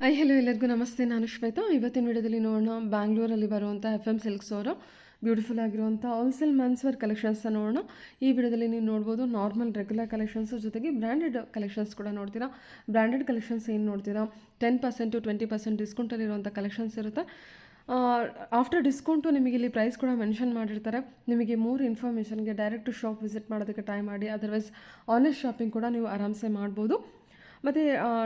Hello ಎಲ್ಲರಿಗೂ ನಮಸ್ತೆ. ನಾನು ಶ್ವೇತಾ. ಇವತ್ತಿನ ವಿಡಿಯೋದಲ್ಲಿ ನೋಡೋಣ ಬ್ಯಾಂಗ್ಳೂರಲ್ಲಿ ಬರುವಂಥ FM ಸಿಲ್ಕ್ಸ್ ಅವರು ಬ್ಯೂಟಿಫುಲ್ ಆಗಿರುವಂಥ ಹೋಲ್ಸೇಲ್ ಮೆನ್ಸ್ವೇರ್ ಕಲೆಕ್ಷನ್ಸ್ನ ನೋಡೋಣ. ಈ ವಿಡಿಯೋದಲ್ಲಿ ನೀವು ನೋಡ್ಬೋದು ನಾರ್ಮಲ್ ರೆಗ್ಯುಲರ್ ಕಲೆಕ್ಷನ್ಸ್ ಜೊತೆಗೆ ಬ್ರ್ಯಾಂಡೆಡ್ ಕಲೆಕ್ಷನ್ಸ್ ಕೂಡ ನೋಡ್ತೀರಾ. ಬ್ರ್ಯಾಂಡೆಡ್ ಕಲೆಕ್ಷನ್ಸ್ ಏನು ನೋಡ್ತೀರಾ 10% to 20% ಡಿಸ್ಕೌಂಟಲ್ಲಿರುವಂಥ ಕಲೆಕ್ಷನ್ಸ್ ಇರುತ್ತೆ. ಆಫ್ಟರ್ ಡಿಸ್ಕೌಂಟು ನಿಮಗೆ ಇಲ್ಲಿ ಪ್ರೈಸ್ ಕೂಡ ಮೆನ್ಷನ್ ಮಾಡಿರ್ತಾರೆ. ನಿಮಗೆ ಮೂರು ಇನ್ಫಾರ್ಮೇಷನ್ಗೆ ಡೈರೆಕ್ಟ್ ಶಾಪ್ ವಿಸಿಟ್ ಮಾಡೋದಕ್ಕೆ ಟ್ರೈ ಮಾಡಿ. ಅದರ್ವೈಸ್ ಆನ್ಲೈನ್ ಶಾಪಿಂಗ್ ಕೂಡ ನೀವು ಆರಾಮ್ಸೆ ಮಾಡ್ಬೋದು. ಮತ್ತು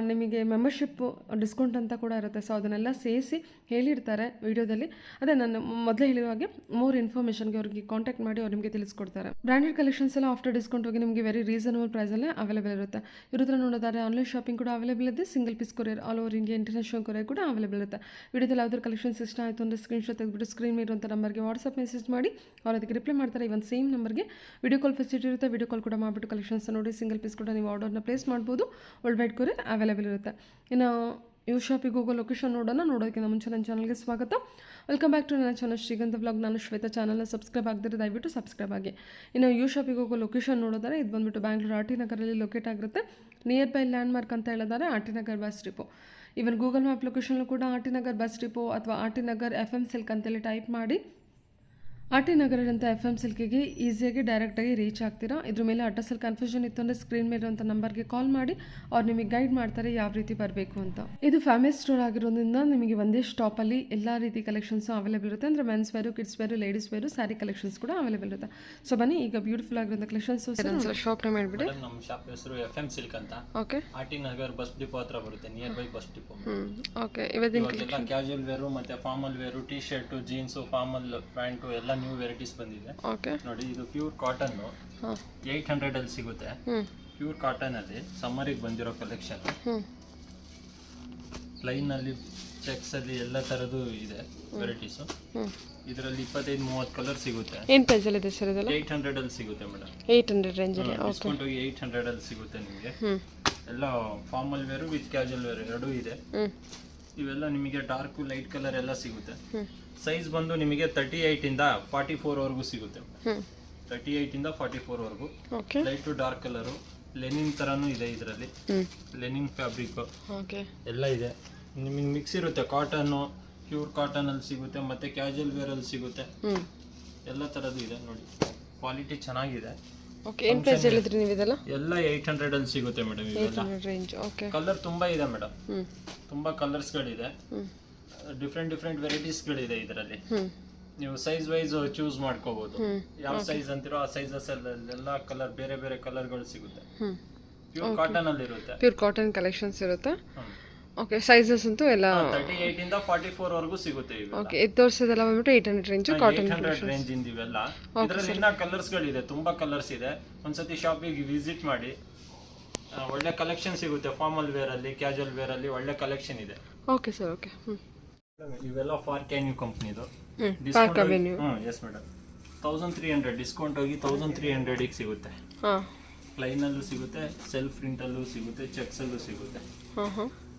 ನಿಮಗೆ ಮೆಂಬರ್ಶಿಪ್ಪು ಡಿಸ್ಕೌಂಟ್ ಅಂತ ಕೂಡ ಇರುತ್ತೆ. ಸೊ ಅದನ್ನೆಲ್ಲ ಸೇರಿಸಿ ಹೇಳಿರ್ತಾರೆ ವಿಡಿಯೋದಲ್ಲಿ. ಅದೇ ನಾನು ಮೊದಲೇ ಹೇಳಿರೋ ಹಾಗೆ ಮೂರು ಇನ್ಫಾರ್ಮೇಷನ್ಗೆ ಅವ್ರಿಗೆ ಕಾಂಟ್ಯಾಕ್ಟ್ ಮಾಡಿ ಅವ್ರು ನಿಮಗೆ ತಿಳಿಸ್ಕೊಡ್ತಾರೆ. ಬ್ರ್ಯಾಂಡೆಡ್ ಕಲೆಕ್ಷನ್ಸ್ ಎಲ್ಲ ಆಫ್ಟರ್ ಡಿಸ್ಕೌಂಟ್ ಹೋಗಿ ನಿಮಗೆ ವೆರಿ ರೀಸನಬಲ್ ಪ್ರೈಸಲ್ಲೇ ಅವೈಲೇಬಲ್ ಇರುತ್ತೆ. ಇವ್ರ ಹತ್ರ ನೋಡೋದಾದ್ರೆ ಆನ್ಲೈನ್ ಶಾಪಿಂಗ್ ಕೂಡ ಅವೈಲೇಬಲ್ ಇದೆ. Single piece courier all over India international courier ಕೂಡ ಅವೈಲೇಬಲ್ ಇರುತ್ತೆ. ವಿಡಿಯೋದಲ್ಲಿ ಯಾವ್ದಾದ್ರು ಕಲೆಕ್ಷನ್ಸ್ ಇಷ್ಟ ಆಯಿತು ಅಂದರೆ ಸ್ಕ್ರೀನ್ಶಾಟ್ ತೆಗೆದುಬಿಟ್ಟು ಸ್ಕ್ರೀನ್ ಮೇಲೆ ಇರುವಂಥ ನಂಬರ್ಗೆ ವಾಟ್ಸಪ್ ಮೆಸೇಜ್ ಮಾಡಿ ಅವ್ರು ಅದಕ್ಕೆ ರಿಪ್ಲೈ ಮಾಡ್ತಾರೆ. ಇವನ್ ಸೇಮ್ ನಂಬರ್ಗೆ ವಿಡಿಯೋ ಕಾಲ್ ಫೆಸಿಲಿಟಿ ಇರುತ್ತೆ. ವಿಡಿಯೋ ಕಾಲ್ ಕೂಡ ಮಾಡಿಬಿಟ್ಟು ಕಲೆಕ್ಷನ್ಸ್ ನೋಡಿ ಸಿಂಗಲ್ ಪೀಸ್ ಕೂಡ ನೀವು ಆರ್ಡರ್ನ ಪ್ಲೇಸ್ ಮಾಡ್ಬೋದು. ವರ್ಲ್ಡ್ ವೈಡ್ ಕೊರಿಯರ್ ಅವೈಲೇಬಲ್ ಇರುತ್ತೆ. ಇನ್ನು ಯು ಶಾಪಿಗೆ ಹೋಗೋ ಲೊಕೇಶನ್ ನೋಡೋದಕ್ಕಿಂತ ಮುಂಚೆ ನನ್ನ ಚಾನಲ್ಗೆ ಸ್ವಾಗತ. ವೆಲ್ಕಮ್ ಬ್ಯಾಕ್ ಟು ನನ್ನ ಚಾನಲ್ ಶ್ರೀಗಂಧ ವ್ಲಾಗ್. ನಾನು ಶ್ವೇತಾ. ಚಾನಲ್ನ ಸಬ್ಸ್ಕ್ರೈಬ್ ಆಗದಿರೋ ದಯವಿಟ್ಟು ಸಬ್ಸ್ಕ್ರೈಬ್ ಆಗಿ. ಇನ್ನು ಯು ಶಾಪಿಗೆ ಹೋಗೋ ಲೊಕೇಶನ್ ನೋಡೋದಾರೆ ಇದು ಬಂದುಬಿಟ್ಟು ಬ್ಯಾಂಗ್ಳೂರು RT ನಗರಲ್ಲಿ ಲೊಕೇಟ್ ಆಗಿರುತ್ತೆ. ನಿಯರ್ ಬೈ ಲ್ಯಾಂಡ್ಮಾರ್ಕ್ ಅಂತ ಹೇಳಿದರೆ RT ನಗರ್ ಬಸ್ ಡಿಪೋ. ಇವನ್ ಗೂಗಲ್ ಮ್ಯಾಪ್ ಲೊಕೇಶನ್ ಕೂಡ RT ನಗರ್ ಬಸ್ ಡಿಪೋ ಅಥವಾ RT ನಗರ್ FM ಸಿಲ್ಕ್ ಅಂತೇಳಿ ಟೈಪ್ ಮಾಡಿ RT ನಗರದಂಥ FM ಸಿಲ್ಕಿಗೆ ಈಸಿಯಾಗಿ ಡೈರೆಕ್ಟಾಗಿ ರೀಚ್ ಆಗ್ತೀರಾ. ಇದ್ರ ಮೇಲೆ ಅಡ್ರೆಸ್ಸಲ್ಲಿ ಕನ್ಫ್ಯೂಷನ್ ಇತ್ತು ಅಂದರೆ ಸ್ಕ್ರೀನ್ ಮೇಲೆ ಇರುವಂಥ ನಂಬರ್ಗೆ ಕಾಲ್ ಮಾಡಿ ಅವ್ರು ನಿಮಗೆ ಗೈಡ್ ಮಾಡ್ತಾರೆ ಯಾವ ರೀತಿ ಬರಬೇಕು ಅಂತ. ಇದು ಫ್ಯಾಮಿಲಿ ಸ್ಟೋರ್ ಆಗಿರೋದ್ರಿಂದ ನಿಮಗೆ ಒಂದೇ ಸ್ಟಾಪಲ್ಲಿ ಎಲ್ಲ ರೀತಿ ಕಲೆಕ್ಷನ್ಸು ಅವೈಲೇಬಲ್ ಇರುತ್ತೆ. ಅಂದರೆ men's wear, kids wear, ladies wear, sari collections ಕೂಡ ಅವೈಲೇಬಲ್ ಇರುತ್ತೆ. ಸೊ ಬನ್ನಿ ಈಗ ಬ್ಯೂಟಿಫುಲ್ ಆಗಿರೋಂಥ ಕಲೆಕ್ಷನ್ಸ್ ಶಾಪ್ ನೇಮ್ ಹೇಳ್ಬಿಡಿ. ನಮ್ಮ ಶಾಪ್ ಹೆಸರು FM ಸಿಲ್ಕ್ ಅಂತ. Okay. RT Nagar bus depot ಹತ್ರ ಬರುತ್ತೆ, near by bus depot. Okay. ಇವತ್ತಿನ ಕ್ಯಾಶುವಲ್ ವೇರು ಮತ್ತೆ formal wear, T shirt, jeans, formal pant ಎಲ್ಲ ನ್ಯೂ ವೆರೈಟೀಸ್ ಬಂದಿದೆ. ಓಕೆ. ನೋಡಿ ಇದು ಪ್ಯೂರ್ ಕಾಟನ್ 800 ಅಲ್ಲಿ ಸಿಗುತ್ತೆ. ಪ್ಯೂರ್ ಕಾಟನ್ ಅಲ್ಲಿ ಸಮ್ಮರಿಗೆ ಬಂದಿರೋ ಕಲೆಕ್ಷನ್. ಲೈನ್ ಅಲ್ಲಿ ಚೆಕ್ಸ್ ಅಲ್ಲಿ ಎಲ್ಲ ತರದ್ದು ಇದೆ ವೆರೈಟೀಸ್. ಇದರಲ್ಲಿ 25-30 ಕಲರ್ ಸಿಗುತ್ತೆ. ಏನು ಪ್ರೈಸ್ ಅಲ್ಲಿ ಇದೆ ಸರ್ ಇದೆಲ್ಲ? 800 ಅಲ್ಲಿ ಸಿಗುತ್ತೆ ಮೇಡಮ್. 800 ರೇಂಜ್ ಅಲ್ಲಿ. ಡಿಸ್ಕೌಂಟ್ ಹೋಗಿ 800 ಅಲ್ಲಿ ಸಿಗುತ್ತೆ ನಿಮಗೆ. ಎಲ್ಲ formal wear with casual wear ಎರಡೂ ಇದೆ. ಇವೆಲ್ಲ ನಿಮಗೆ ಡಾರ್ಕ್ ಲೈಟ್ ಕಲರ್ ಎಲ್ಲ ಸಿಗುತ್ತೆ. ಸೈಜ್ ಬಂದು ನಿಮಗೆ 38 ಇಂದ 44 ವರೆಗೂ ಸಿಗುತ್ತೆ. 38 ಇಂದ 44 ವರೆಗೂ. Light to dark colour, linen ತರಾನು ಇದೆ ಇದರಲ್ಲಿ. ಲೆನಿನ್ ಫ್ಯಾಬ್ರಿಕ್ ಎಲ್ಲ ಇದೆ. ನಿಮಗೆ ಮಿಕ್ಸ್ ಇರುತ್ತೆ. ಕಾಟನ್, ಪ್ಯೂರ್ ಕಾಟನ್ ಅಲ್ಲಿ ಸಿಗುತ್ತೆ, ಮತ್ತೆ ಕ್ಯಾಶುವಲ್ ವೇರ್ ಅಲ್ಲಿ ಸಿಗುತ್ತೆ. ಎಲ್ಲ ತರದ್ದು ಇದೆ ನೋಡಿ. ಕ್ವಾಲಿಟಿ ಚೆನ್ನಾಗಿದೆ. ಓಕೆ. ಏನು ಪ್ರೈಸ್ ಹೇಳಿದ್ರಿ ನೀವು ಇದೆಲ್ಲ? ಎಲ್ಲ 800 ಅಲ್ಲಿ ಸಿಗುತ್ತೆ ಮೇಡಮ್. ಇವೆಲ್ಲ ರೇಂಜ್. ಓಕೆ. ಕಲರ್ ತುಂಬಾ ಇದೆ ಮೇಡಮ್. ತುಂಬಾ ಕಲರ್ಸ್ಗಳಿದೆ. ಡಿಫ್ರೆಂಟ್ ವೆರೈಟೀಸ್ಗಳಿದೆ ಇದರಲ್ಲಿ. ನೀವು ಸೈಜ್ ವೈಸ್ ಚೂಸ್ ಮಾಡ್ಕೋಬಹುದು. ಯಾವ ಸೈಜ್ ಅಂತಿರೋ ಆ ಸೈಜಸ್ ಎಲ್ಲ ಕಲರ್ ಬೇರೆ ಬೇರೆ ಕಲರ್ಗಳು ಸಿಗುತ್ತೆ. ಪ್ಯೂರ್ ಕಾಟನ್ ಅಲ್ಲಿ ಇರುತ್ತೆ. ಪ್ಯೂರ್ ಕಾಟನ್ ಕಲೆಕ್ಷನ್ಸ್ ಇರುತ್ತೆ. ಓಕೆ. ಸೈಜಸ್ ಅಂತೂ ಎಲ್ಲ 38 ಇಂದ 44 ವರೆಗೂ ಸಿಗುತ್ತೆ. ಓಕೆ. ಇದು ತೋರಿಸೋದೆಲ್ಲ ಬಂದ್ಬಿಟ್ಟು 800 ರೇಂಜ್ ಕಾಟನ್ 800 ರೇಂಜ್ ಇಂದ ಇವೆಲ್ಲ. ಇದರಲ್ಲಿ ಇನ್ನ ಕಲರ್ಸ್ ಗಳಿದೆ, ತುಂಬಾ ಕಲರ್ಸ್ ಇದೆ. ಒಂದ್ಸತಿ ಶಾಪಿಗೆ ವಿಸಿಟ್ ಮಾಡಿ. ಒಳ್ಳೆ ಕಲೆಕ್ಷನ್ ಸಿಗುತ್ತೆ. ಫಾರ್ಮಲ್ ವೇರ್ ಅಲ್ಲಿ, ಕ್ಯಾಶುವಲ್ ವೇರ್ ಅಲ್ಲಿ ಒಳ್ಳೆ ಕಲೆಕ್ಷನ್ ಇದೆ. Okay sir. ಓಕೆ. ಇವೆಲ್ಲ ಫಾರ್ ಕ್ಯಾನ್ಯೂ ಕಂಪ್ನಿದು. Yes madam. 1300 ಡಿಸ್ಕೌಂಟ್ ಹೋಗಿ 1300 ಗೆ ಸಿಗುತ್ತೆ. ಪ್ಲೈನ್ ಅಲ್ಲೂ ಸಿಗುತ್ತೆ, ಸೆಲ್ಫ್ ಪ್ರಿಂಟ್ ಅಲ್ಲೂ ಸಿಗುತ್ತೆ, ಚೆಕ್ಸ್ ಅಲ್ಲೂ ಸಿಗುತ್ತೆ.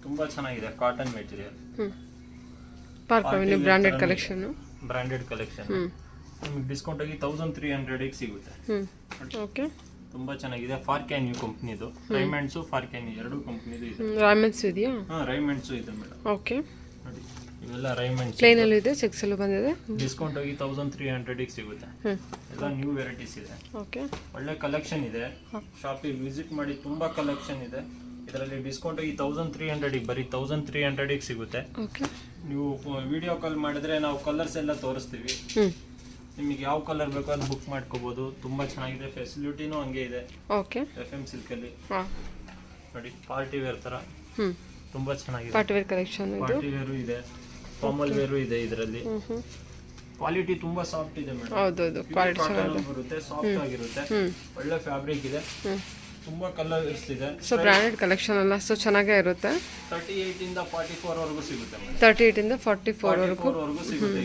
ತುಂಬಾ ಚೆನ್ನಾಗಿದೆ cotton material. Branded collection. Branded collection ನಿಮಗೆ ಡಿಸ್ಕೌಂಟ್ ಆಗಿ 1300 ಗೆ ಸಿಗುತ್ತೆ. ಓಕೆ. ತುಂಬಾ ಚೆನ್ನಾಗಿದೆ. ಫಾರ್ ಕ್ಯಾನ್ಯೂ ಕಂಪ್ನಿದು. ರೈಮಂಡ್ಸು, ಫಾರ್ ಕ್ಯಾನ್ಯೂ ಎರಡು ಕಂಪ್ನಿದು ಇದೆ. ರೈಮಂಡ್ಸ್ ಇದೆಯಾ? ರೈಮಂಡ್ಸು ಇದೆ ಮೇಡಮ್. ಓಕೆ. ನೋಡಿ ಇವೆಲ್ಲ ರೈಮಂಡ್ಸ್. ಪ್ಲೇನ್ ಅಲ್ಲೂ ಇದೆ, ಚೆಕ್ಸ್ ಅಲ್ಲೂ ಬಂದಿದೆ. ಡಿಸ್ಕೌಂಟ್ ಹೋಗಿ 1300 ಗೆ ಸಿಗುತ್ತೆ. ಎಲ್ಲ ನ್ಯೂ ವೆರೈಟೀಸ್ ಇದೆ. ಓಕೆ. ಒಳ್ಳೆ ಕಲೆಕ್ಷನ್ ಇದೆ. ಶಾಪಿಗೆ ವಿಸಿಟ್ ಮಾಡಿ. ತುಂಬಾ ಕಲೆಕ್ಷನ್ ಇದೆ ಇದರಲ್ಲಿ. ಡಿಸ್ಕೌಂಟ್ ಹೋಗಿ 1300 ಗೆ ಬರೀ 1300 ಗೆ ಸಿಗುತ್ತೆ. ನೀವು ವಿಡಿಯೋ ಕಾಲ್ ಮಾಡಿದ್ರೆ ನಾವು ಕಲರ್ಸ್ ಎಲ್ಲ ತೋರಿಸ್ತೀವಿ. ನಿಮಗೆ ಯಾವ ಕಲರ್ ಬೇಕೋ ಅದು ಬುಕ್ ಮಾಡ್ಕೋಬಹುದು. ತುಂಬಾ ಚೆನ್ನಾಗಿದೆ. ಫೆಸಿಲಿಟಿನೂ ಹಂಗೆ ಇದೆ FM ಸಿಲ್ಕ್ ಅಲ್ಲಿ. ನೋಡಿ ಪಾರ್ಟಿ ವೇರ್ ತರ ತುಂಬಾ ಚೆನ್ನಾಗಿದೆ. Party wear collection. Party wear ಇದೆ, ಫಾರ್ಮಲ್ ವೇರು ಇದೆ ಇದರಲ್ಲಿ. ಕ್ವಾಲಿಟಿ ತುಂಬಾ ಸಾಫ್ಟ್ ಇದೆ ಮೇಡಮ್. ಹೌದೌದು. ಕ್ವಾಲಿಟಿ ಬರುತ್ತೆ, ಸಾಫ್ಟ್ ಆಗಿರುತ್ತೆ. ಒಳ್ಳೆ ಫ್ಯಾಬ್ರಿಕ್ ಇದೆ. ತುಂಬಾ ಕಲರ್ಸ್ ಇದೆ. ಸೊ ಬ್ರಾಂಡೆಡ್ ಕಲೆಕ್ಷನ್ ಎಲ್ಲ ಸೊ ಚೆನ್ನಾಗೇ ಇರುತ್ತೆ. 38 ಇಂದ 44 ವರೆಗೂ ಸಿಗುತ್ತೆ. 38 ಇಂದ 44 ವರೆಗೂ ಸಿಗುತ್ತೆ.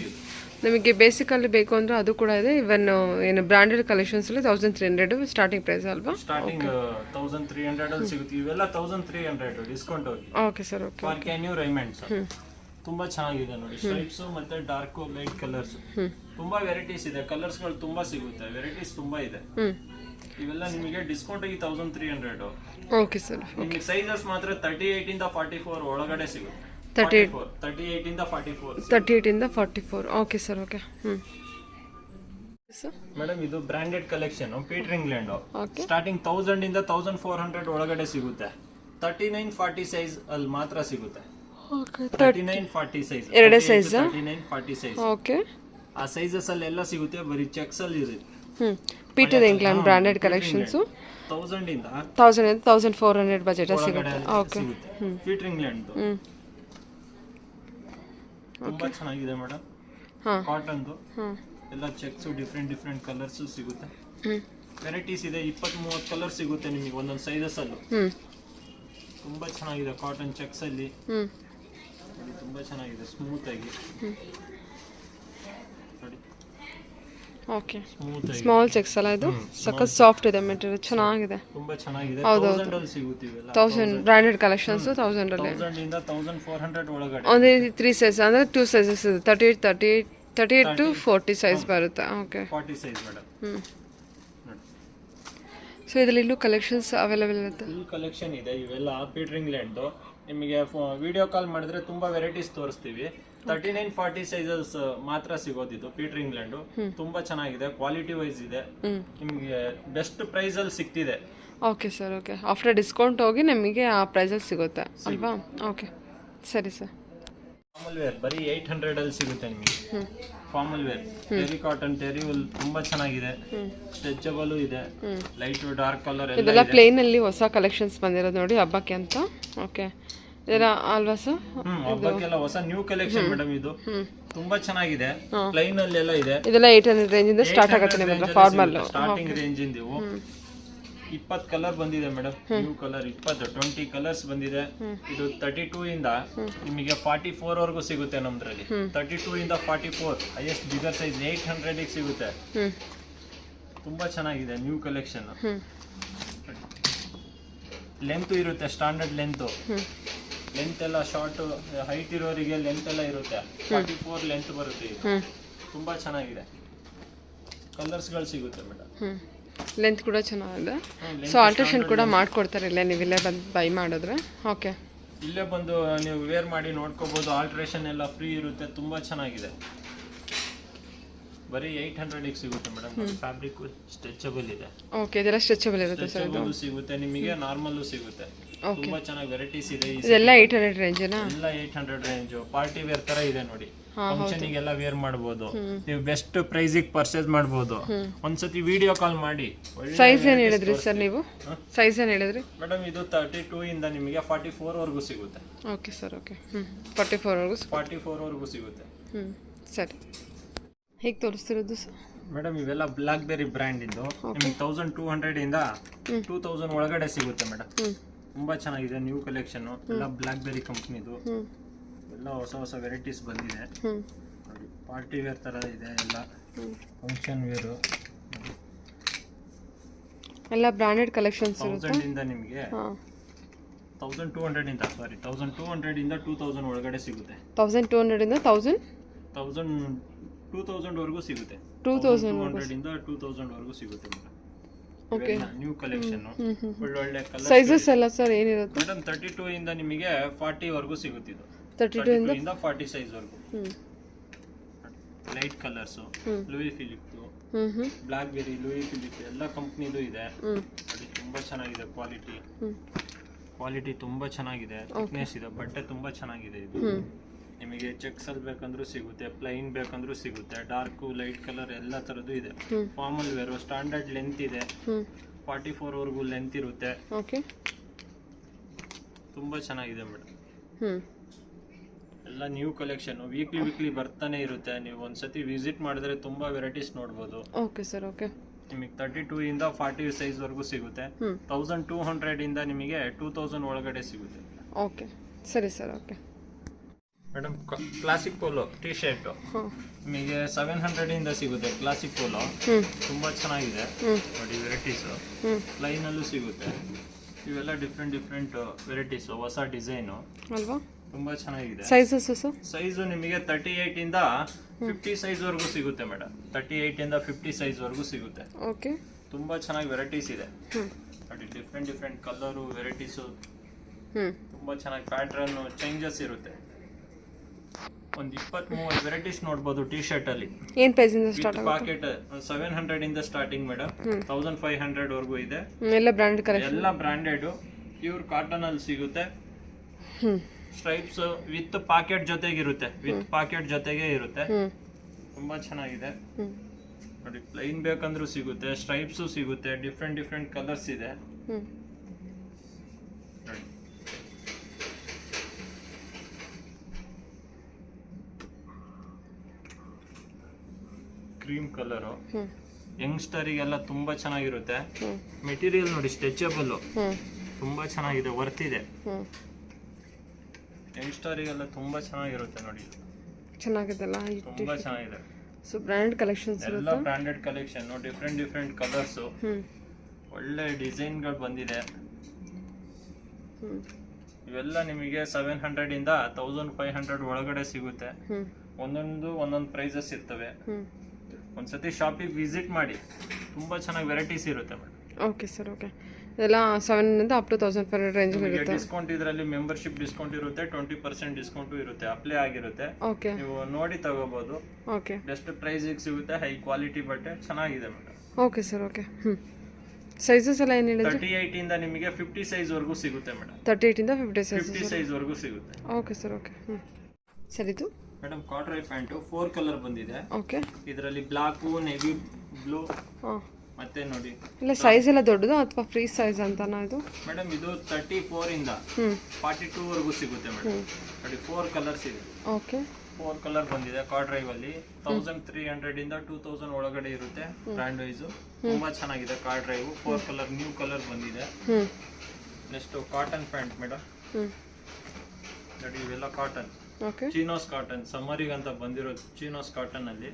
ನಿಮಗೆ ಬೇಸಿಕಲ್ಲಿ ಬೇಕು ಅಂದರೆ ಅದು ಕೂಡ ಇದೆ. ಇವನ್ ಏನು ಬ್ರಾಂಡೆಡ್ ಕಲೆಕ್ಷನ್ಸ್ ಅಲ್ಲಿ 1300 ಸ್ಟಾರ್ಟಿಂಗ್ ಪ್ರೈಸ್ ಅಲ್ವಾ? ಸ್ಟಾರ್ಟಿಂಗ್ 1300 ಅಲ್ಲಿ ಸಿಗುತ್ತೆ. ಇವೆಲ್ಲ 1300 ಡಿಸ್ಕೌಂಟ್ ಹೋಗಿ. Okay sir. ಓಕೆ. ಫಾರ್ ಕ್ಯಾನ್ಯೂ ರೈಮಂಡ್ಸ್ ತುಂಬಾ ಚೆನ್ನಾಗಿದೆ ನೋಡಿ. ಸ್ಟ್ರೈಪ್ಸ್ ಮತ್ತೆ ಡಾರ್ಕ್ ಲೈಟ್ ಕಲರ್ಸ್ ತುಂಬಾ ವೆರೈಟೀಸ್ ಇದೆ. ಕಲರ್ಸ್ ಗಳು ತುಂಬಾ ಸಿಗುತ್ತೆ. ವೆರೈಟೀಸ್ ತುಂಬಾ ಇದೆ. ಇವೆಲ್ಲ ನಿಮಗೆ ಡಿಸ್ಕೌಂಟ್ ಆಗಿ 1300. Okay sir. ನಿಮಗೆ ಸೈಜಸ್ ಮಾತ್ರ 38 ಇಂದ 44 ಒಳಗಡೆ ಸಿಗುತ್ತೆ. 38 ಇಂದ 44 38ಇಂದ 44. Okay sir, okay. Sir madam ಇದು branded collection Peter England. Okay. Starting 1000 ಇಂದ 1400 ಒಳಗಡೆ ಸಿಗುತ್ತೆ. 39-40 ಸೈಜ್ ಅಲ್ಲಿ ಮಾತ್ರ ಸಿಗುತ್ತೆ. 39-40 ಸೈಜ್ ಎರಡೇ ಸೈಜ್. 39-40 ಸೈಜ್. ಓಕೆ. ಆ ಸೈಜಸ್ ಅಲ್ಲಿ ಎಲ್ಲ ಸಿಗುತ್ತೆ. ಬರೀ ಚೆಕ್ಸ್ ಅಲ್ಲಿ ಇರುತ್ತೆ. ಪೀಟರ್ ಇಂಗ್ಲೆಂಡ್ ಬ್ರಾಂಡೆಡ್ ಕಲೆಕ್ಷನ್ಸು 1000 ಇಂದ 1400 ಬಜೆಟ್ ಸಿಗುತ್ತೆ. ಓಕೆ. ಪೀಟರ್ ಇಂಗ್ಲೆಂಡ್ ತುಂಬಾ ಚೆನ್ನಾಗಿದೆ ಮೇಡಮ್. ಹಾಂ. ಕಾಟನ್ದು ಎಲ್ಲ ಚೆಕ್ಸ್ ಡಿಫ್ರೆಂಟ್ ಕಲರ್ಸ್ ಸಿಗುತ್ತೆ. ವೆರೈಟೀಸ್ ಇದೆ. 20-30 ಕಲರ್ ಸಿಗುತ್ತೆ ನಿಮಗೆ ಒಂದೊಂದು ಸೈಜಸ್ ಅಲ್ಲೂ. ತುಂಬಾ ಚೆನ್ನಾಗಿದೆ ಕಾಟನ್ ಚೆಕ್ಸ್ ಅಲ್ಲಿ. ತುಂಬಾ ಚೆನ್ನಾಗಿದೆ ಸ್ಮೂತ್ ಆಗಿ. ಓಕೆ. ಸ್ಮೂತ್ ಆಗಿ ಸ್ಮಾಲ್ ಚೆಕ್ಸ್ ಅಲ್ಲ ಇದು? ಸಖತ್ ಸಾಫ್ಟ್ ಇದೆ ಮೆಟೀರಿಯಲ್, ಚೆನ್ನಾಗಿದೆ. ತುಂಬಾ ಚೆನ್ನಾಗಿದೆ. ಹೌದು. 1000 ಅಲ್ಲಿ ಸಿಗುತ್ತೆ ಇವೆಲ್ಲ. 1000 ಬ್ರಾಂಡೆಡ್ ಕಲೆಕ್ಷನ್ಸ್ 1000 ಅಲ್ಲಿ. 1000 ಇಂದ 1400 ಒಳಗಡೆ. ಒಂದೇ 3 ಸೈಜ್ ಅಂದರೆ 2 ಸೈಜಸ್ ಇದೆ. 38 to 40 ಸೈಜ್ ಬರುತ್ತೆ. ಓಕೆ. 40 size madam. ಸೊ ಇದರಲ್ಲಿ ಇನ್ನೂ ಕಲೆಕ್ಷನ್ಸ್ ಅವೈಲೇಬಲ್ ಇರುತ್ತೆ. ಫುಲ್ ಕಲೆಕ್ಷನ್ ಇದೆ. ಇವೆಲ್ಲ ಪೀಟರ್ ಇಂಗ್ಲೆಂಡ್. ನಿಮಗೆ ವಿಡಿಯೋ ಕಾಲ್ ಮಾಡಿದ್ರೆ ತುಂಬಾ ವೆರೈಟೀಸ್ ತೋರಿಸ್ತೀವಿ. 39-40 ಸೈಜಸ್ ಮಾತ್ರ ಸಿಗೋದಿದ್ದು ಪೀಟರ್ ಇಂಗ್ಲೆಂಡ್. ತುಂಬಾ ಚೆನ್ನಾಗಿದೆ. ಕ್ವಾಲಿಟಿ ವೈಸ್ ಇದೆ. ನಿಮಗೆ ಬೆಸ್ಟ್ ಪ್ರೈಸ್ ಅಲ್ಲಿ ಸಿಗ್ತಿದೆ. Okay sir, okay. After discount ಹೋಗಿ ನಮಗೆ ಆ ಪ್ರೈಸಲ್ಲಿ ಸಿಗುತ್ತೆ ಅಲ್ವಾ? ಓಕೆ, ಸರಿ ಸರ್. ಫಾರ್ಮಲ್ ವೇರ್ ಬರೀ 800 ಅಲ್ಲಿ ಸಿಗುತ್ತೆ ನಿಮಗೆ. Formal wear TERI cotton, TERI ul ತುಂಬಾ ಚೆನ್ನಾಗಿದೆ. ಸ್ಟ್ರೆಚಬಲ್ ಇದೆ. ಲೈಟ್ ಡಾರ್ಕ್ ಕಲರ್ ಇದೆಲ್ಲ ಪ್ಲೇನ್ ಅಲ್ಲಿ ಹೊಸ ಕಲೆಕ್ಷನ್ಸ್ ಬಂದಿರೋದು ನೋಡಿ ಹಬ್ಬಕ್ಕೆ ಅಂತ. ಓಕೆ, ಇದೆಲ್ಲ ಅಲ್ವಾ ಸರ್? ಹಬ್ಬಕ್ಕೆಲ್ಲ ಹೊಸ ನ್ಯೂ ಕಲೆಕ್ಷನ್ ಮೇಡಮ್. ಇದು ತುಂಬಾ ಚೆನ್ನಾಗಿದೆ. ಪ್ಲೈನ್ ಅಲ್ಲಿ ಎಲ್ಲ ಇದೆ. ಇದೆಲ್ಲ 800 ರೇಂಜ್ ಇಂದ ಸ್ಟಾರ್ಟ್ ಆಗುತ್ತೆ ನಿಮಗೆ ಫಾರ್ಮಲ್. ಸ್ಟಾರ್ಟಿಂಗ್ ರೇಂಜ್ ಇಂದ 20 ಕಲರ್ ಬಂದಿದೆ ಮೇಡಮ್. ನ್ಯೂ ಕಲರ್ 20 ಕಲರ್ಸ್ ಬಂದಿದೆ. ಇದು 32 ಇಂದ ನಿಮಗೆ 44 ವರೆಗೂ ಸಿಗುತ್ತೆ ನಮ್ದ್ರಲ್ಲಿ. 32 ಇಂದ 44 ಹೈಯೆಸ್ಟ್ ಬಿಗರ್ ಸೈಜ್ 800 ಗೆ ಸಿಗುತ್ತೆ. ತುಂಬಾ ಚೆನ್ನಾಗಿದೆ ನ್ಯೂ ಕಲೆಕ್ಷನ್. ಲೆಂತ್ ಇರುತ್ತೆ, ಸ್ಟ್ಯಾಂಡರ್ಡ್ ಲೆಂತ್ ಎಲ್ಲ ಶಾರ್ಟ್ ಹೈಟ್ ಇರೋರಿಗೆ ಲೆಂತ್ ಎಲ್ಲ ಇರುತ್ತೆ. 44 ಲೆಂತ್ ಬರುತ್ತೆ. ತುಂಬಾ ಚೆನ್ನಾಗಿದೆ. ಕಲರ್ಸ್ಗಳು ಸಿಗುತ್ತೆ ಮೇಡಮ್. ಲೆಂತ್ ಕೂಡ ಚೆನ್ನಾಗಿದೆ. ಸೊ ಆಲ್ಟ್ರೇಷನ್ ಕೂಡ ಮಾಡ್ಕೊಡ್ತಾರೆ ಇಲ್ಲೇ, ನೀವು ಇಲ್ಲೇ ಬಂದು ಬೈ ಮಾಡಿದ್ರೆ. ಓಕೆ, ಇಲ್ಲೇ ಬಂದು ನೀವು ವೇರ್ ಮಾಡಿ ನೋಡ್ಕೋಬಹುದು. ಆಲ್ಟ್ರೇಷನ್ ಎಲ್ಲ ಫ್ರೀ ಇರುತ್ತೆ. ತುಂಬಾ ಚೆನ್ನಾಗಿದೆ. ಬರೀ 800 ಗೆ ಸಿಗುತ್ತೆ ಮೇಡಮ್. ಫ್ಯಾಬ್ರಿಕ್ ಸ್ಟ್ರೆಚಬಲ್ ಇದೆ. ಓಕೆ, ಇದೆಲ್ಲ ಸ್ಟ್ರೆಚಬಲ್ ಇರುತ್ತೆ ಸರ್. ಇದು ಸಿಗುತ್ತೆ ನಿಮಗೆ, ನಾರ್ಮಲ್ ಸಿಗುತ್ತೆ. ತುಂಬಾ ಚೆನ್ನಾಗಿ ವೆರೈಟೀಸ್ ಇದೆ. ಇದೆಲ್ಲ 800 ರೇಂಜ್ನಾ? ಎಲ್ಲ 800 ರೇಂಜ್. ಪಾರ್ಟಿ ವೇರ್ ತರ ಇದೆ ನೋಡಿ. ಫಂಕ್ಷನ್ ಗೆಲ್ಲ ವೇರ್ ಮಾಡಬಹುದು. ನೀವು ಬೆಸ್ಟ್ ಪ್ರೈಸ್ ಗೆ ಪರ್ಚೇಸ್ ಮಾಡಬಹುದು. ಒಂದ್ಸತಿ ವಿಡಿಯೋ ಕಾಲ್ ಮಾಡಿ. ಸೈಜ್ ಏನ್ ಹೇಳಿದ್ರಿ ಸರ್ ನೀವು? ಸೈಜ್ ಏನ್ ಹೇಳಿದ್ರಿ ಮೇಡಮ್? ಇದು 32 ಇಂದ ನಿಮಗೆ 44 ವರೆಗೂ ಸಿಗುತ್ತೆ. Okay sir, okay. 44 ವರೆಗೂ ಸಿಗುತ್ತೆ. ಸರಿ. ಹೇಗೆ ತೋರಿಸ್ತಿರೋದು ಸರ್? ಮೇಡಮ್ ಇವೆಲ್ಲ ಬ್ಲಾಕ್ ಬೆರಿ ಬ್ರ್ಯಾಂಡ್ ಇಂದು ನಿಮಗೆ 1200 ಇಂದ 2000 ಒಳಗಡೆ ಸಿಗುತ್ತೆ ಮೇಡಮ್. ತುಂಬಾ ಚೆನ್ನಾಗಿದೆ ನ್ಯೂ ಕಲೆಕ್ಷನ್. ಎಲ್ಲ ಬ್ಲಾಕ್ ಬೆರಿ ಕಂಪ್ನಿದು. ಎಲ್ಲ ಹೊಸ ವೆರೈಟೀಸ್ ಬಂದಿದೆ ನೋಡಿ. ಪಾರ್ಟಿ ವೇರ್ ತರ ಇದೆ. ಎಲ್ಲ ಫಂಕ್ಷನ್ ವೇರು ಎಲ್ಲ ಬ್ರಾಂಡೆಡ್ ಕಲೆಕ್ಷನ್ಸ್ ಇರುತ್ತೆ. 1000 ಇಂದ ನಿಮಗೆ 1200 ಇಂದ 2000 ಒಳಗಡೆ ಸಿಗುತ್ತೆ. 1200 ಇಂದ 2000 ವರೆಗೂ ಸಿಗುತ್ತೆ. 2200 ಇಂದ 2000 ವರೆಗೂ ಸಿಗುತ್ತೆ ಮೇಡಮ್. Okay, new collection. ಒಳ್ಳೆ ಕಲರ್ ಸೈಜಸ್ ಎಲ್ಲ ಸರ್ ಏನಿರುತ್ತೆ ಮೇಡಮ್? 32 ಇಂದ ನಿಮಗೆ 40 ವರೆಗೂ ಸಿಗುತ್ತೆ. ಇದು 32 ಇಂದ 40 ಸೈಜ್ ವರೆಗೂ. Light colours, Louis Philippe, Blackberry, Louis Philippe ಎಲ್ಲ ಕಂಪ್ನಿದು ಇದೆ ನೋಡಿ. ತುಂಬಾ ಚೆನ್ನಾಗಿದೆ. ಕ್ವಾಲಿಟಿ ತುಂಬಾ ಚೆನ್ನಾಗಿದೆ. ಥಿಕ್ನೆಸ್ ಇದೆ. ಬಟ್ಟೆ ತುಂಬಾ ಚೆನ್ನಾಗಿದೆ. ಇದು ನಿಮಗೆ ಚೆಕ್ಸ್ ಅಲ್ಲಿ ಬೇಕಂದ್ರೂ ಸಿಗುತ್ತೆ, ಪ್ಲೈನ್ ಬೇಕಂದ್ರೂ ಸಿಗುತ್ತೆ. ಡಾರ್ಕ್ ಲೈಟ್ ಕಲರ್ ಎಲ್ಲ ತರದ್ದು ಇದೆ. ಫಾರ್ಮಲ್ ವೇರ್ ಸ್ಟ್ಯಾಂಡರ್ಡ್ ಲೆಂತ್ ಇದೆ. 44 ವರೆಗೂ ಲೆಂತ್ ಇರುತ್ತೆ. ಓಕೆ, ತುಂಬಾ ಚೆನ್ನಾಗಿದೆ ಮೇಡಮ್. ಎಲ್ಲ ನ್ಯೂ ಕಲೆಕ್ಷನ್. ವೀಕ್ಲಿ ಬರ್ತಾನೆ ಇರುತ್ತೆ. ನೀವು ಒಂದ್ಸತಿ ವಿಸಿಟ್ ಮಾಡಿದ್ರೆ ತುಂಬಾ ವೆರೈಟೀಸ್ ನೋಡ್ಬೋದು. Okay sir, okay. ನಿಮಗೆ 32 ಇಂದ 40 ಸೈಜ್ ವರೆಗೂ ಸಿಗುತ್ತೆ. 1200 ಇಂದ ನಿಮಗೆ 2000 ಒಳಗಡೆ ಸಿಗುತ್ತೆ. ಓಕೆ, ಸರಿ sir, okay. Madam classic polo T shirt ನಿಮಗೆ 700 ಇಂದ ಸಿಗುತ್ತೆ. ಕ್ಲಾಸಿಕ್ ಪೋಲೋ ತುಂಬಾ ಚೆನ್ನಾಗಿದೆ ನೋಡಿ. ವೆರೈಟೀಸ್ ಲೈನ್ ಅಲ್ಲೂ ಸಿಗುತ್ತೆ. ಇವೆಲ್ಲ ಡಿಫ್ರೆಂಟ್ ವೆರೈಟೀಸ್, ಹೊಸ ಡಿಸೈನು ಅಲ್ವಾ? ತುಂಬಾ ಚೆನ್ನಾಗಿದೆ. Sizes sir? ಸೈಜು ನಿಮಗೆ 38 ಇಂದ 50 ಸೈಜ್ ವರೆಗೂ ಸಿಗುತ್ತೆ ಮೇಡಮ್. 38 ಇಂದ 50 ಸೈಜ್ ವರೆಗೂ ಸಿಗುತ್ತೆ. ಓಕೆ, ತುಂಬಾ ಚೆನ್ನಾಗಿ ವೆರೈಟೀಸ್ ಇದೆ ನೋಡಿ. Different colour varieties. ತುಂಬಾ ಚೆನ್ನಾಗಿ ಪ್ಯಾಟ್ರನ್ ಚೇಂಜಸ್ ಇರುತ್ತೆ. ಒಂದು 20-30 ವೆರೈಟೀಸ್ ನೋಡ್ಬೋದು ಟಿ ಶರ್ಟ್ ಅಲ್ಲಿ. ಏನು ಪ್ರೈಸಿಂದ ಸ್ಟಾರ್ಟ್ ಆಗುತ್ತೆ? ಪಾಕೆಟ್ 700 ಇಂದ ಸ್ಟಾರ್ಟಿಂಗ್ ಮೇಡಮ್, 1500 ವರ್ಗೂ ಇದೆ. ಎಲ್ಲ ಬ್ರ್ಯಾಂಡೆಡ್ ಕಲೆಕ್ಷನ್, ಎಲ್ಲ ಬ್ರಾಂಡೆಡ್ ಪ್ಯೂರ್ ಕಾಟನ್ ಅಲ್ಲಿ ಸಿಗುತ್ತೆ. ಸ್ಟ್ರೈಪ್ಸ್ ವಿತ್ ಪಾಕೆಟ್ ಜೊತೆಗಿರುತ್ತೆ, ವಿತ್ ಪಾಕೆಟ್ ಜೊತೆಗೆ ಇರುತ್ತೆ. ತುಂಬಾ ಚೆನ್ನಾಗಿದೆ ನೋಡಿ. ಪ್ಲೈನ್ ಬೇಕಂದ್ರೂ ಸಿಗುತ್ತೆ, ಸ್ಟ್ರೈಪ್ಸು ಸಿಗುತ್ತೆ, ಡಿಫ್ರೆಂಟ್ ಕಲರ್ಸ್ ಇದೆ ನೋಡಿ. ಕ್ರೀಮ್ ಕಲರು ಯಂಗ್ಸ್ಟರಿಗೆಲ್ಲ ತುಂಬಾ ಚೆನ್ನಾಗಿರುತ್ತೆ. ಮೆಟೀರಿಯಲ್ ನೋಡಿ ಸ್ಟ್ರೆಚಬಲ್, ತುಂಬಾ ಚೆನ್ನಾಗಿದೆ, ವರ್ತ್ ಇದೆ. ಯಂಗ್ಸ್ಟರಿಗೆಲ್ಲ ತುಂಬಾ ಚೆನ್ನಾಗಿರುತ್ತೆ ನೋಡಿ, ಚೆನ್ನಾಗಿದೆಲ್ಲ, ತುಂಬಾ ಚೆನ್ನಾಗಿದೆ. ಸೊ ಬ್ರ್ಯಾಂಡ್ ಕಲೆಕ್ಷನ್ಸ್ ಎಲ್ಲ ಬ್ರಾಂಡೆಡ್ ಕಲೆಕ್ಷನ್, ಡಿಫ್ರೆಂಟ್ ಕಲರ್ಸ್, ಒಳ್ಳೆ ಡಿಸೈನ್ಗಳು ಬಂದಿದೆ. ಇವೆಲ್ಲ ನಿಮಗೆ 700 ಇಂದ 1500 ಒಳಗಡೆ ಸಿಗುತ್ತೆ. ಒಂದೊಂದು ಪ್ರೈಸಸ್ ಇರ್ತವೆ. ಒಂದ್ಸತಿ ಶಾಪಿಗೆ ವಿಸಿಟ್ ಮಾಡಿ, ತುಂಬಾ ಚೆನ್ನಾಗಿ ವೆರೈಟೀಸ್ ಇರುತ್ತೆ ಮೇಡಮ್. Okay sir, okay. ಇದೆಲ್ಲ 700 ಅಪ್ ಟು 1500 ರೇಂಜ್ ಇರುತ್ತೆ. ಡಿಸ್ಕೌಂಟ್ ಇದರಲ್ಲಿ ಮೆಂಬರ್ಶಿಪ್ ಡಿಸ್ಕೌಂಟ್ ಇರುತ್ತೆ, 20% ಡಿಸ್ಕೌಂಟ್ ಇರುತ್ತೆ, ಅಪ್ಲೈ ಆಗಿರುತ್ತೆ. ಓಕೆ, ನೀವು ನೋಡಿ ತಗೋಬಹುದು. ಓಕೆ, ಬೆಸ್ಟ್ ಪ್ರೈಸಿಗೆ ಸಿಗುತ್ತೆ, ಹೈ ಕ್ವಾಲಿಟಿ ಬಟ್ಟೆ ಚೆನ್ನಾಗಿದೆ madam. Okay sir, okay. Sizes ಎಲ್ಲ ಏನು ಹೇಳಿದ್ರೆ? 38 ಇಂದ ನಿಮಗೆ 50 ಸೈಜ್ ವರೆಗೂ ಸಿಗುತ್ತೆ ಮೇಡಮ್. 38 ಇಂದ 50 ಸೈಜ್, 50 ಸೈಜ್ ವರೆಗೂ ಸಿಗುತ್ತೆ. Okay sir, okay. ಸರ್ ಇದು ಮೇಡಮ್ ಕಾಟ್ರೈ ಪ್ಯಾಂಟು 4 ಕಲರ್ ಬಂದಿದೆ. ಓಕೆ, ಇದರಲ್ಲಿ ಬ್ಲಾಕು, ನೆವಿ ಬ್ಲೂ, ಹಾಂ, ಮತ್ತೆ ನೋಡಿ ಇಲ್ಲ ಸೈಜ್ ಎಲ್ಲ ದೊಡ್ಡದು ಅಥವಾ ಫ್ರೀ ಸೈಜ್ ಅಂತನಾ ಇದು? ಮೇಡಮ್ ಇದು 34 ಇಂದ 42 ವರೆಗೂ ಸಿಗುತ್ತೆ ಮೇಡಮ್. ನೋಡಿ 4 ಕಲರ್ಸ್ ಇದೆ. ಓಕೆ, 4 ಕಲರ್ ಬಂದಿದೆ ಕಾರ್ಡ್ರೈವ್ ಅಲ್ಲಿ. 1300 ಇಂದ 2000 ಒಳಗಡೆ ಇರುತ್ತೆ ಬ್ರ್ಯಾಂಡ್ ವೈಸ್. ತುಂಬಾ ಚೆನ್ನಾಗಿದೆ ಕಾರ್ಡ್ರೈವ್. 4 ಕಲರ್ ನ್ಯೂ ಕಲರ್ ಬಂದಿದೆ. Next cotton pant madam. ನೋಡಿ ಇವೆಲ್ಲ ಕಾಟನ್, ಓಕೆ, ಚೀನೋಸ್ ಕಾಟನ್, ಸಮ್ಮರಿಗೆ ಅಂತ ಬಂದಿರೋ ಚೀನೋಸ್ ಕಾಟನ್ ಅಲ್ಲಿ.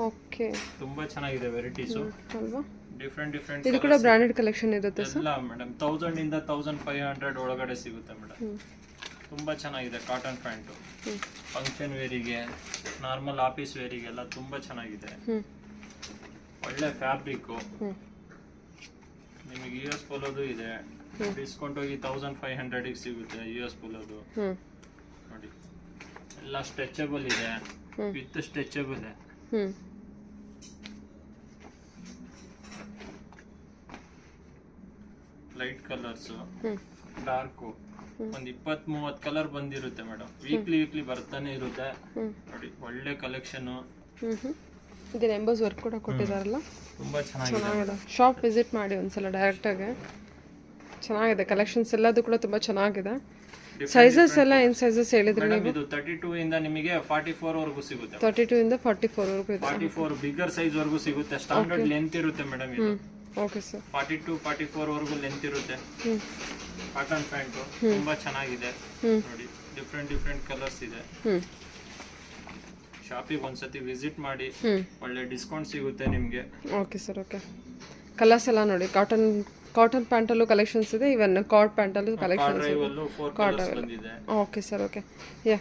ಓಕೆ, ತುಂಬಾ ಚೆನ್ನಾಗಿದೆ ವೆರೈಟೀಸು ಅಲ್ವಾ? ಡಿಫ್ರೆಂಟ್ ಇದು ಕೂಡ ಬ್ರಾಂಡೆಡ್ ಕಲೆಕ್ಷನ್ ಇರುತ್ತೆ ಸರ್? ಎಲ್ಲ ಮೇಡಮ್ 1000 ಇಂದ 1500 ಒಳಗಡೆ ಸಿಗುತ್ತೆ ಮೇಡಮ್. ತುಂಬಾ ಚೆನ್ನಾಗಿದೆ ಕಾಟನ್ ಪ್ಯಾಂಟು. ಫಂಕ್ಷನ್ ವೇರಿಗೆ, ನಾರ್ಮಲ್ ಆಫೀಸ್ ವೇರಿಗೆಲ್ಲ ತುಂಬಾ ಚೆನ್ನಾಗಿದೆ. ಒಳ್ಳೆ ಫ್ಯಾಬ್ರಿಕ್ಕು. ನಿಮಗೆ US ಪೋಲೋದು ಇದೆ, ಡಿಸ್ಕೌಂಟ್ ಹೋಗಿ 1500 ಸಿಗುತ್ತೆ US ಪೋಲೋದು. ನೋಡಿ ಎಲ್ಲ ಸ್ಟ್ರೆಚಬಲ್ ಇದೆ, with stretchable. Light colours, dark, ಒಂದು 20-30 ಕಲರ್ ಬಂದಿರುತ್ತೆ ಮೇಡಮ್. ವೀಕ್ಲಿ ಬರ್ತಾನೆ ಇರುತ್ತೆ ನೋಡಿ. ಒಳ್ಳೆ ಕಲೆಕ್ಷನ್. ಇದು ಎಂಬಸ್ ವರ್ಕ್ ಕೂಡ ಕೊಟ್ಟಿದ್ದಾರಲ್ಲ, ತುಂಬಾ ಚೆನ್ನಾಗಿದೆ. ಶಾಪ್ ವಿಸಿಟ್ ಮಾಡಿ ಒಂದ್ಸಲ ಡೈರೆಕ್ಟಾಗಿ. ಚೆನ್ನಾಗಿದೆ ಕಲೆಕ್ಷನ್ಸ್, ಎಲ್ಲದು ಕೂಡ ತುಂಬಾ ಚೆನ್ನಾಗಿದೆ. ಸೈಜಸ್ ಎಲ್ಲ ಏನು ಸೈಜಸ್ ಹೇಳಿದ್ರಿ ನೀವು? ಇದು 32 ಇಂದ ನಿಮಗೆ 44 ವರೆಗೂ ಸಿಗುತ್ತೆ. 32 ಇಂದ 44 ವರೆಗೂ ಇದೆ. 44 ಬಿಗರ್ ಸೈಜ್ ವರೆಗೂ ಸಿಗುತ್ತೆ. ಸ್ಟ್ಯಾಂಡರ್ಡ್ ಲೆಂತ್ ಇರುತ್ತೆ ಮೇಡಮ್ ಇದು. Okay sir. 42-44 ವರೆಗೂ ಲೆಂತ್ ಇರುತ್ತೆ. ಕಾಟನ್ ಪ್ಯಾಂಟು ತುಂಬಾ ಚೆನ್ನಾಗಿದೆ ನೋಡಿ. ಡಿಫ್ರೆಂಟ್ ಕಲರ್ಸ್ ಇದೆ. ಶಾಪಿಗೆ ಒಂದ್ಸತಿ ವಿಸಿಟ್ ಮಾಡಿ, ಒಳ್ಳೆ ಡಿಸ್ಕೌಂಟ್ ಸಿಗುತ್ತೆ ನಿಮಗೆ. Okay sir, okay. ಕಲರ್ಸ್ ಎಲ್ಲ ನೋಡಿ, ಕಾಟನ್ ಪ್ಯಾಂಟಲ್ಲೂ ಕಲೆಕ್ಷನ್ಸ್ ಇದೆ, ಇವನ್ ಕಾರ್ಡ್ ಪ್ಯಾಂಟಲ್ಲೂ ಕಲೆಕ್ಷನ್ಸ್ ಇದೆ. ಕಾರ್ಡ್ ಬಂದಿದೆ. Okay sir, okay. ಯಾ